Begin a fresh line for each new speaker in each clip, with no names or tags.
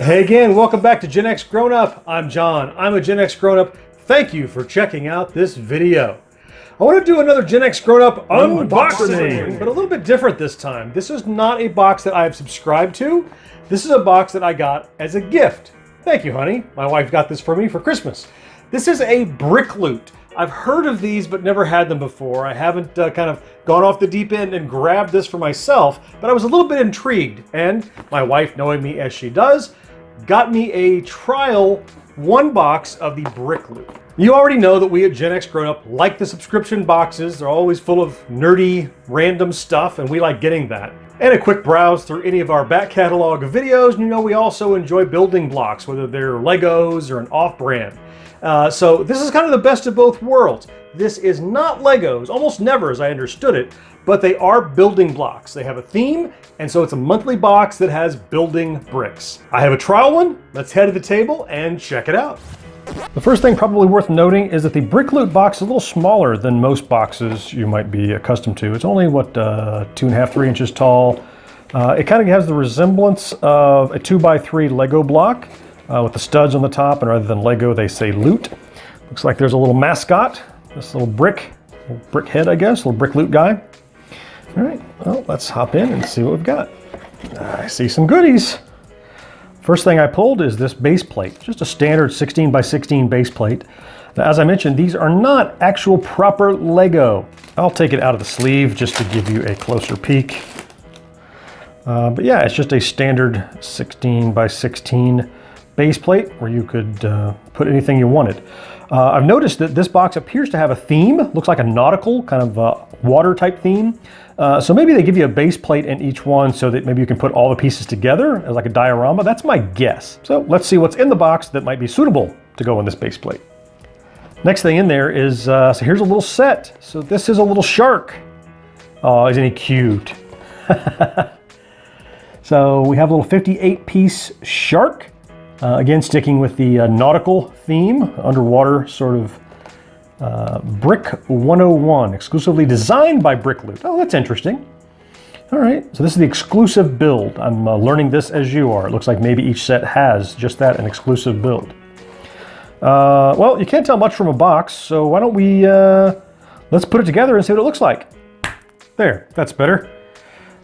Hey again, welcome back to GenXGrownUp. I'm John. I'm a GenXGrownUp. Thank you for checking out this video. I want to do another GenXGrownUp unboxing, but a little bit different this time. This is not a box that I have subscribed to. This is a box that I got as a gift. Thank you, honey. My wife got this for me for Christmas. This is a brick loot. I've heard of these but never had them before. I haven't kind of gone off the deep end and grabbed this for myself, but I was a little bit intrigued. And my wife, knowing me as she does, got me a trial one box of the brick loot. You already know that we at GenXGrownUp like the subscription boxes. They're always full of nerdy, random stuff, and we like getting that. And a quick browse through any of our back catalog of videos. And you know we also enjoy building blocks, whether they're Legos or an off-brand. So this is kind of the best of both worlds. This is not Legos, almost never as I understood it, but they are building blocks. They have a theme, and so it's a monthly box that has building bricks. I have a trial one. Let's head to the table and check it out. The first thing probably worth noting is that the brick loot box is a little smaller than most boxes you might be accustomed to. It's only, what, 2.5, 3 inches tall. It kind of has the resemblance of a 2x3 Lego block with the studs on the top, and rather than Lego, they say loot. Looks like there's a little mascot, this little brick head, I guess, little brick loot guy. All right, well, let's hop in and see what we've got. I see some goodies. First thing I pulled is this base plate, just a standard 16 by 16 base plate. Now, as I mentioned, these are not actual proper Lego. I'll take it out of the sleeve just to give you a closer peek. But yeah, it's just a standard 16 by 16 base plate where you could put anything you wanted. I've noticed that this box appears to have a theme. Looks like a nautical kind of water type theme. So maybe they give you a base plate in each one so that maybe you can put all the pieces together as like a diorama. That's my guess. So let's see what's in the box that might be suitable to go in this base plate. Next thing in there is, so here's a little set. So this is a little shark. Oh, isn't he cute? So we have a little 58-piece shark. Again, sticking with the nautical theme, underwater sort of Brick 101, exclusively designed by Brick Loot. Oh, that's interesting. All right, so this is the exclusive build. I'm learning this as you are. It looks like maybe each set has just that, an exclusive build. Well, you can't tell much from a box, so why don't we, let's put it together and see what it looks like. There, that's better.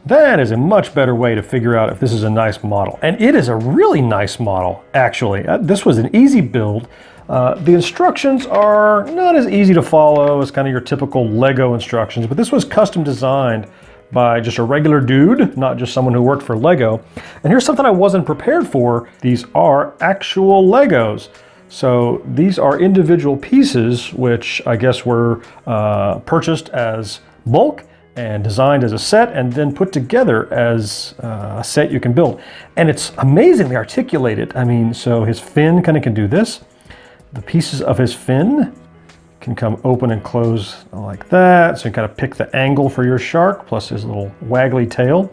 That is a much better way to figure out if this is a nice model. And it is a really nice model, actually. This was an easy build. The instructions are not as easy to follow as kind of your typical Lego instructions, but this was custom designed by just a regular dude, not just someone who worked for Lego. And here's something I wasn't prepared for. These are actual Legos. So these are individual pieces, which I guess were purchased as bulk and designed as a set and then put together as a set you can build. And it's amazingly articulated. I mean, so his fin kind of can do this. The pieces of his fin can come open and close like that. So you kind of pick the angle for your shark, plus his little waggly tail.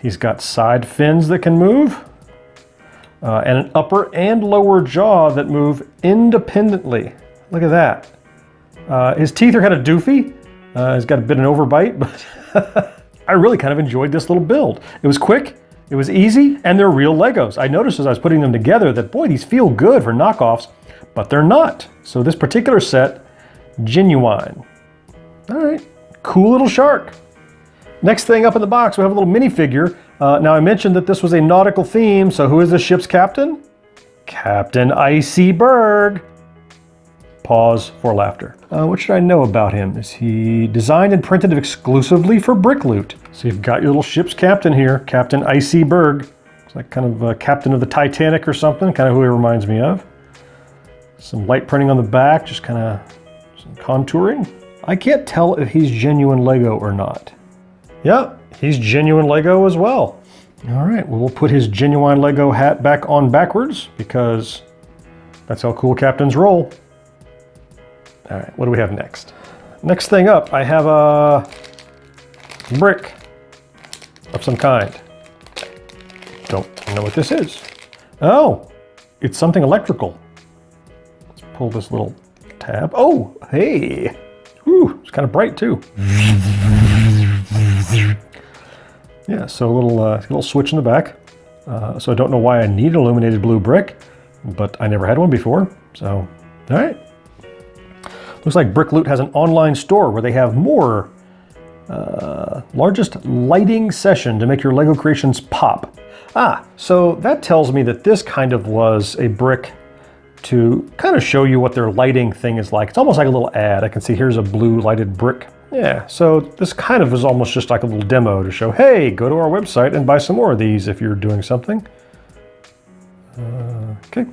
He's got side fins that can move, and an upper and lower jaw that move independently. Look at that. His teeth are kind of doofy. He's got a bit of an overbite, but I really kind of enjoyed this little build. It was quick, it was easy, and they're real Legos. I noticed as I was putting them together that, boy, these feel good for knockoffs, but they're not. So this particular set, genuine. All right, cool little shark. Next thing up in the box, we have a little minifigure. Now I mentioned that this was a nautical theme, so who is the ship's captain? Captain Iceberg. Pause for laughter. What should I know about him? Is he designed and printed exclusively for Brick Loot? So you've got your little ship's captain here, Captain Iceberg. It's like kind of a captain of the Titanic or something, kind of who he reminds me of. Some light printing on the back, just kind of some contouring. I can't tell if he's genuine Lego or not. Yeah, he's genuine Lego as well. All right, well, we'll put his genuine Lego hat back on backwards because that's how cool captains roll. All right, what do we have next? Next thing up, I have a brick of some kind. Don't know what this is. Oh, it's something electrical. Let's pull this little tab. Oh, hey. Whew, it's kind of bright too. Yeah, so a little switch in the back. So I don't know why I need illuminated blue brick, but I never had one before, so all right. Looks like Brick Loot has an online store where they have more largest lighting session to make your Lego creations pop. So that tells me that this kind of was a brick to kind of show you what their lighting thing is like. It's almost like a little ad. I can see here's a blue lighted brick. Yeah, so this kind of is almost just like a little demo to show, hey, go to our website and buy some more of these if you're doing something. Okay.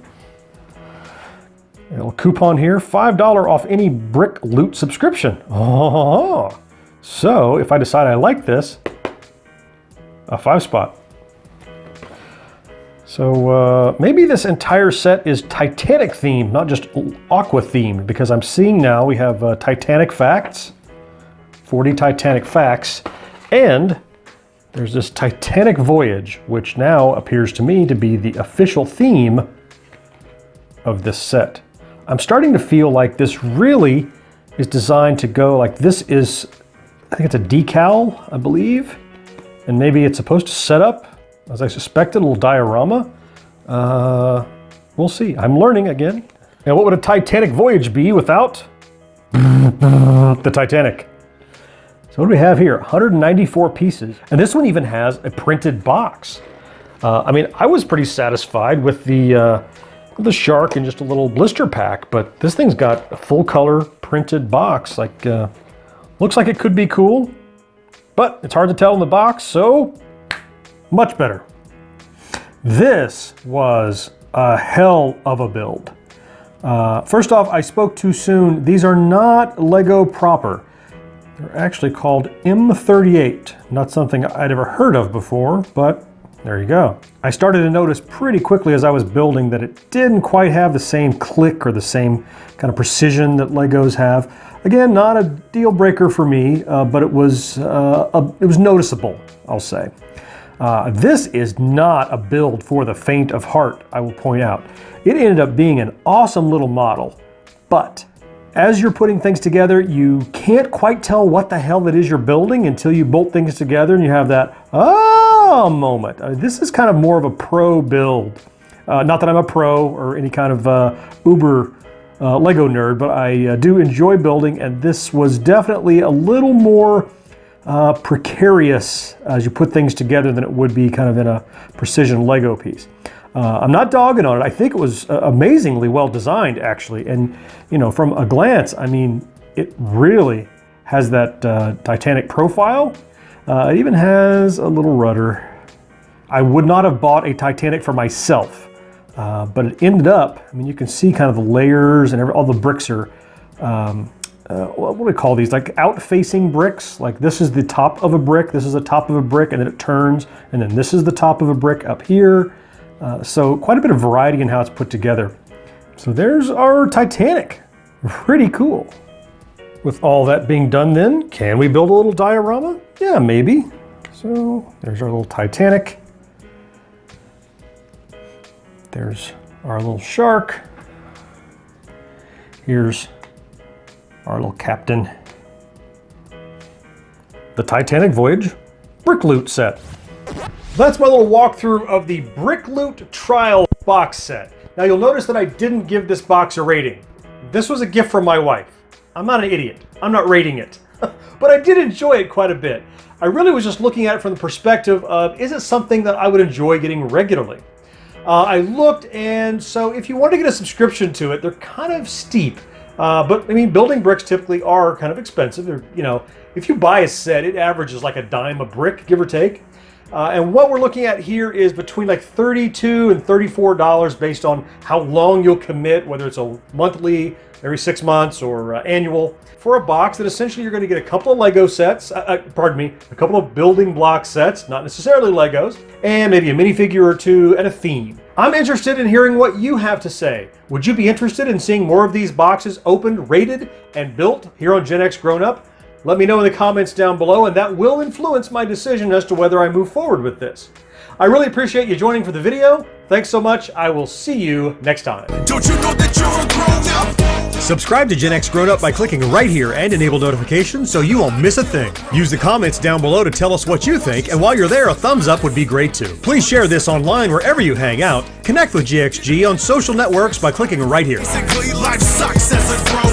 A little coupon here, $5 off any Brick Loot subscription. Oh, so if I decide I like this, a 5-spot. So maybe this entire set is Titanic themed, not just Aqua themed, because I'm seeing now we have Titanic facts, 40 Titanic facts, and there's this Titanic voyage, which now appears to me to be the official theme of this set. I'm starting to feel like this really is designed to go like this is, I think it's a decal, I believe, and maybe it's supposed to set up, as I suspected, a little diorama. We'll see. I'm learning again. Now, what would a Titanic voyage be without the Titanic? So what do we have here? 194 pieces. And this one even has a printed box. I mean, I was pretty satisfied with the shark and just a little blister pack, but this thing's got a full color printed box. Like, looks like it could be cool, but it's hard to tell in the box, so much better. This was a hell of a build. First off, I spoke too soon. These are not Lego proper. They're actually called M38. Not something I'd ever heard of before, but there you go. I started to notice pretty quickly as I was building that it didn't quite have the same click or the same kind of precision that Legos have. Again, not a deal breaker for me, but it was noticeable, I'll say. This is not a build for the faint of heart, I will point out. It ended up being an awesome little model, but as you're putting things together, you can't quite tell what the hell it is you're building until you bolt things together and you have that, moment. This is kind of more of a pro build. Not that I'm a pro or any kind of uber Lego nerd, but I do enjoy building, and this was definitely a little more precarious as you put things together than it would be kind of in a precision Lego piece. I'm not dogging on it. I think it was amazingly well designed, actually. And, you know, from a glance, I mean, it really has that Titanic profile. It even has a little rudder. I would not have bought a Titanic for myself, but it ended up, I mean, you can see kind of the layers and all the bricks are, what do we call these? Like out-facing bricks. Like this is the top of a brick, this is the top of a brick, and then it turns, and then this is the top of a brick up here. So quite a bit of variety in how it's put together. So there's our Titanic. Pretty cool. With all that being done then, can we build a little diorama? Yeah, maybe. So there's our little Titanic. There's our little shark. Here's our little captain. The Titanic Voyage Brick Loot set. That's my little walkthrough of the Brick Loot Trial box set. Now you'll notice that I didn't give this box a rating. This was a gift from my wife. I'm not an idiot. I'm not rating it. But I did enjoy it quite a bit. I really was just looking at it from the perspective of, is it something that I would enjoy getting regularly? I looked, and so if you want to get a subscription to it, they're kind of steep. But I mean, building bricks typically are kind of expensive. They're, you know, if you buy a set, it averages like a dime a brick, give or take. And what we're looking at here is between like $32 and $34 based on how long you'll commit, whether it's a monthly, every 6 months, or annual, for a box that essentially you're going to get a couple of Lego sets, a couple of building block sets, not necessarily Legos, and maybe a minifigure or two and a theme. I'm interested in hearing what you have to say. Would you be interested in seeing more of these boxes opened, rated, and built here on GenXGrownUp? Let me know in the comments down below, and that will influence my decision as to whether I move forward with this. I really appreciate you joining for the video. Thanks so much. I will see you next time. Don't you know that you're a grown up? Subscribe to GenXGrownUp by clicking right here and enable notifications so you won't miss a thing. Use the comments down below to tell us what you think, and while you're there, a thumbs up would be great too. Please share this online wherever you hang out. Connect with GXG on social networks by clicking right here.
Life sucks as a grown